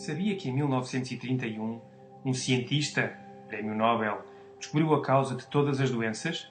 Sabia que em 1931 um cientista, prémio Nobel, descobriu a causa de todas as doenças?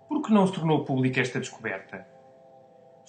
Por que não se tornou pública esta descoberta?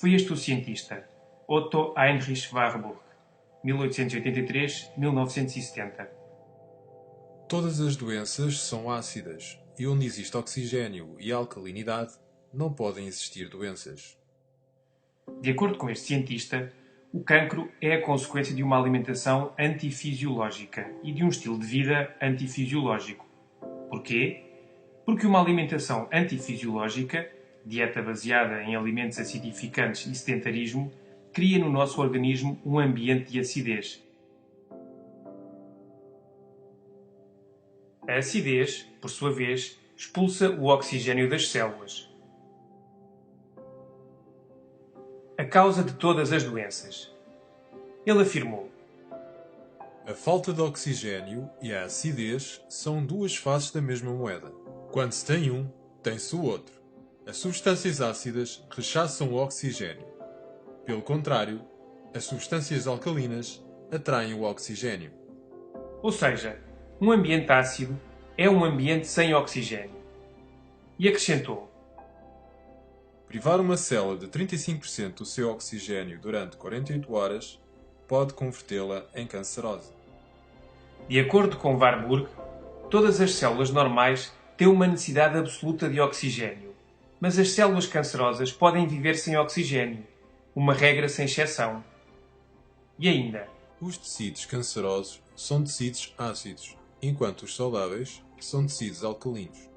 Foi este o cientista, Otto Heinrich Warburg, 1883-1970. Todas as doenças são ácidas, e onde existe oxigênio e alcalinidade, não podem existir doenças. De acordo com este cientista, o cancro é a consequência de uma alimentação antifisiológica e de um estilo de vida antifisiológico. Porquê? Porque uma alimentação antifisiológica, dieta baseada em alimentos acidificantes e sedentarismo, cria no nosso organismo um ambiente de acidez. A acidez, por sua vez, expulsa o oxigênio das células. A causa de todas as doenças. Ele afirmou: A falta de oxigênio e a acidez são duas faces da mesma moeda. Quando se tem um, tem-se o outro. As substâncias ácidas rechaçam o oxigênio. Pelo contrário, as substâncias alcalinas atraem o oxigênio. Ou seja, um ambiente ácido é um ambiente sem oxigênio. E acrescentou: Privar uma célula de 35% do seu oxigênio durante 48 horas pode convertê-la em cancerosa. De acordo com Warburg, todas as células normais têm uma necessidade absoluta de oxigênio, mas as células cancerosas podem viver sem oxigênio, uma regra sem exceção. E ainda, Os tecidos cancerosos são tecidos ácidos, enquanto os saudáveis são tecidos alcalinos.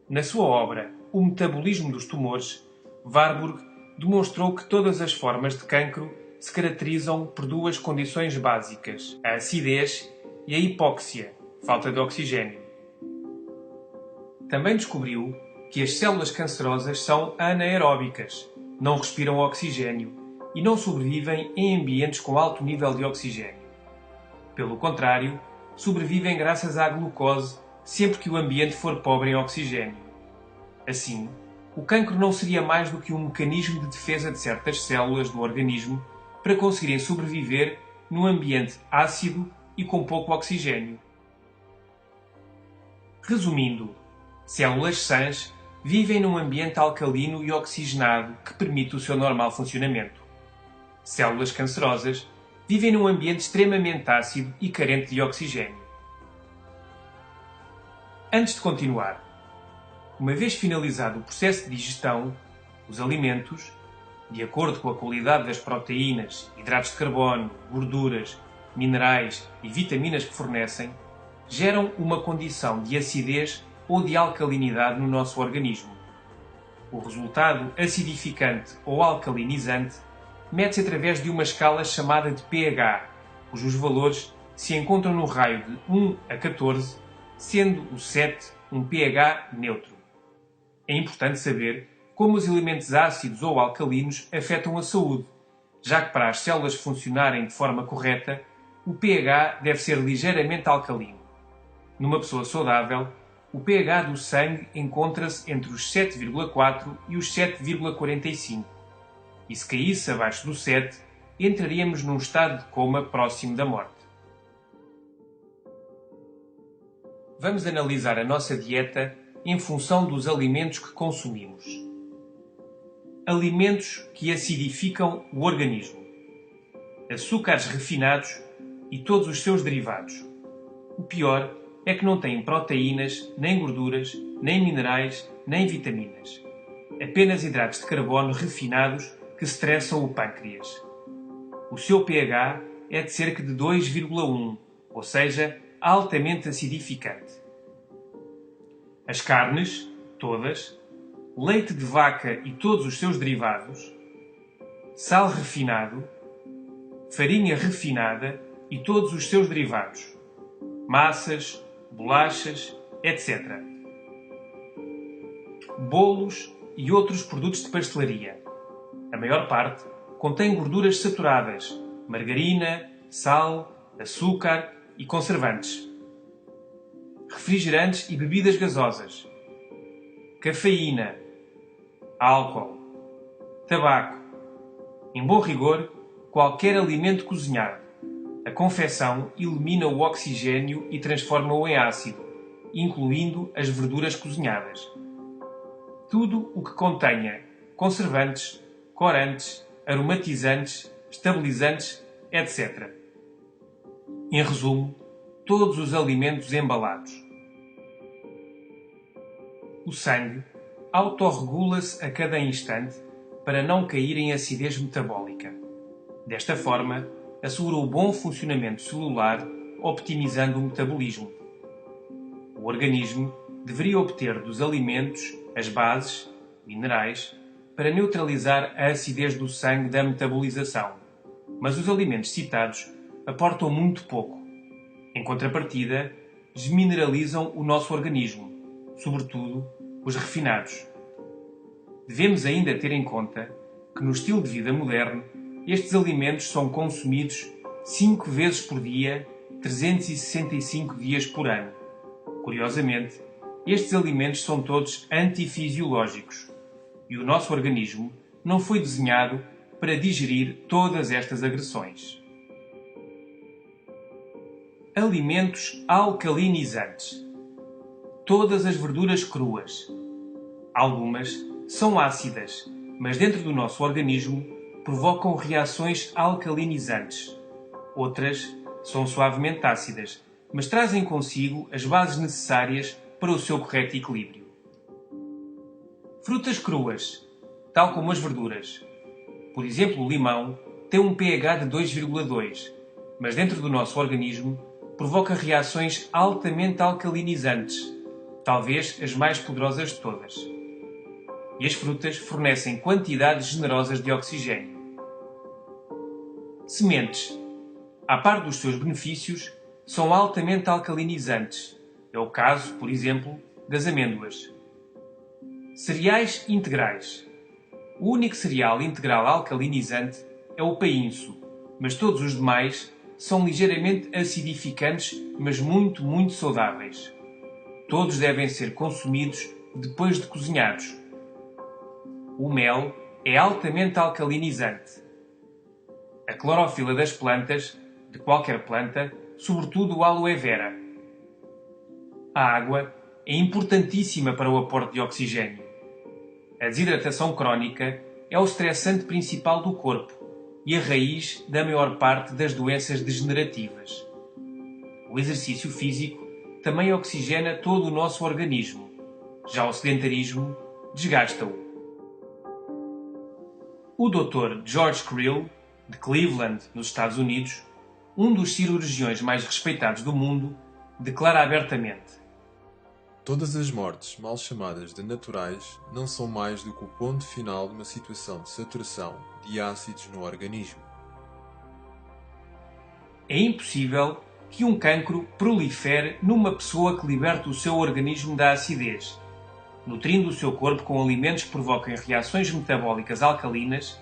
na sua obra O Metabolismo dos Tumores, Warburg demonstrou que todas as formas de cancro se caracterizam por duas condições básicas: a acidez e a hipóxia, falta de oxigênio. Também descobriu que as células cancerosas são anaeróbicas, não respiram oxigênio e não sobrevivem em ambientes com alto nível de oxigênio. Pelo contrário, sobrevivem graças à glucose sempre que o ambiente for pobre em oxigênio. Assim, o cancro não seria mais do que um mecanismo de defesa de certas células do organismo para conseguirem sobreviver num ambiente ácido e com pouco oxigênio. Resumindo, células sãs vivem num ambiente alcalino e oxigenado que permite o seu normal funcionamento. Células cancerosas vivem num ambiente extremamente ácido e carente de oxigênio. Antes de continuar, uma vez finalizado o processo de digestão, os alimentos, de acordo com a qualidade das proteínas, hidratos de carbono, gorduras, minerais e vitaminas que fornecem, geram uma condição de acidez ou de alcalinidade no nosso organismo. O resultado acidificante ou alcalinizante mede-se através de uma escala chamada de pH, cujos valores se encontram no raio de 1 a 14, sendo o 7 um pH neutro. É importante saber como os elementos ácidos ou alcalinos afetam a saúde, já que para as células funcionarem de forma correta, o pH deve ser ligeiramente alcalino. Numa pessoa saudável, o pH do sangue encontra-se entre os 7,4 e os 7,45. E se caísse abaixo do 7, entraríamos num estado de coma próximo da morte. Vamos analisar a nossa dieta em função dos alimentos que consumimos. Alimentos que acidificam o organismo: açúcares refinados e todos os seus derivados. O pior é que não têm proteínas, nem gorduras, nem minerais, nem vitaminas. Apenas hidratos de carbono refinados que estressam o pâncreas. O seu pH é de cerca de 2,1, ou seja, altamente acidificante. As carnes, todas, leite de vaca e todos os seus derivados, sal refinado, farinha refinada e todos os seus derivados, massas, bolachas, etc. Bolos e outros produtos de pastelaria. A maior parte contém gorduras saturadas, margarina, sal, açúcar e conservantes. Refrigerantes e bebidas gasosas. Cafeína, álcool, tabaco. Em bom rigor, qualquer alimento cozinhado. A confecção elimina o oxigênio e transforma-o em ácido, incluindo as verduras cozinhadas. Tudo o que contenha conservantes, corantes, aromatizantes, estabilizantes, etc. Em resumo, todos os alimentos embalados. O sangue autorregula-se a cada instante para não cair em acidez metabólica. Desta forma, assegura o bom funcionamento celular, optimizando o metabolismo. O organismo deveria obter dos alimentos as bases, minerais, para neutralizar a acidez do sangue da metabolização, mas os alimentos citados aportam muito pouco. Em contrapartida, desmineralizam o nosso organismo, sobretudo os refinados. Devemos ainda ter em conta que no estilo de vida moderno, estes alimentos são consumidos 5 vezes por dia, 365 dias por ano. Curiosamente, estes alimentos são todos antifisiológicos e o nosso organismo não foi desenhado para digerir todas estas agressões. Alimentos alcalinizantes. Todas as verduras cruas. Algumas são ácidas, mas dentro do nosso organismo provocam reações alcalinizantes. Outras são suavemente ácidas, mas trazem consigo as bases necessárias para o seu correto equilíbrio. Frutas cruas, tal como as verduras. Por exemplo, o limão tem um pH de 2,2, mas dentro do nosso organismo provoca reações altamente alcalinizantes, talvez as mais poderosas de todas. E as frutas fornecem quantidades generosas de oxigênio. Sementes, à par dos seus benefícios, são altamente alcalinizantes. É o caso, por exemplo, das amêndoas. Cereais integrais. O único cereal integral alcalinizante é o painço, mas todos os demais são ligeiramente acidificantes, mas muito saudáveis. Todos devem ser consumidos depois de cozinhados. O mel é altamente alcalinizante. A clorofila das plantas, de qualquer planta, sobretudo o aloe vera. A água é importantíssima para o aporte de oxigênio. A desidratação crónica é o estressante principal do corpo e a raiz da maior parte das doenças degenerativas. O exercício físico também oxigena todo o nosso organismo. Já o sedentarismo desgasta-o. O Dr. George Krill, de Cleveland, nos Estados Unidos, um dos cirurgiões mais respeitados do mundo, declara abertamente: Todas as mortes, mal chamadas de naturais, não são mais do que o ponto final de uma situação de saturação de ácidos no organismo. É impossível que um cancro prolifere numa pessoa que liberta o seu organismo da acidez, nutrindo o seu corpo com alimentos que provoquem reações metabólicas alcalinas,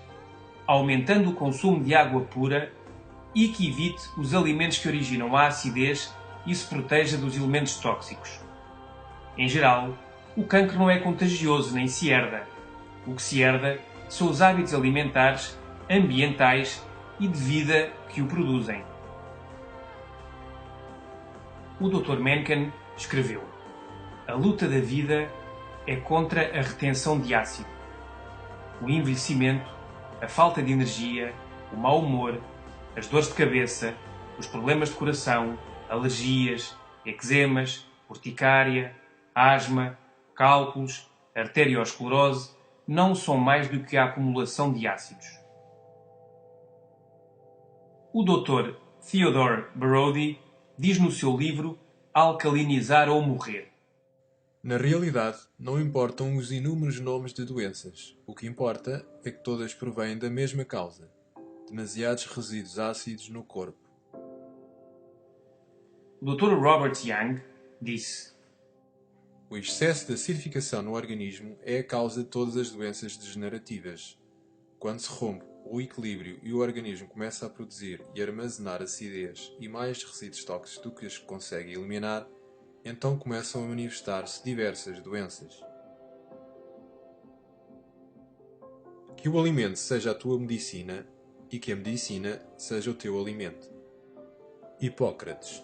aumentando o consumo de água pura e que evite os alimentos que originam a acidez e se proteja dos elementos tóxicos. Em geral, o cancro não é contagioso nem se herda. O que se herda são os hábitos alimentares, ambientais e de vida que o produzem. O Dr. Mencken escreveu: a luta da vida é contra a retenção de ácido. O envelhecimento, a falta de energia, o mau humor, as dores de cabeça, os problemas de coração, alergias, eczemas, urticária, asma, cálculos, arteriosclerose não são mais do que a acumulação de ácidos. O Dr. Theodore Brody diz no seu livro Alcalinizar ou Morrer: Na realidade, não importam os inúmeros nomes de doenças. O que importa é que todas provêm da mesma causa: demasiados resíduos ácidos no corpo. O Dr. Robert Young disse: O excesso de acidificação no organismo é a causa de todas as doenças degenerativas. Quando se rompe o equilíbrio e o organismo começa a produzir e armazenar acidez e mais resíduos tóxicos do que os consegue eliminar, então começam a manifestar-se diversas doenças. Que o alimento seja a tua medicina e que a medicina seja o teu alimento. Hipócrates.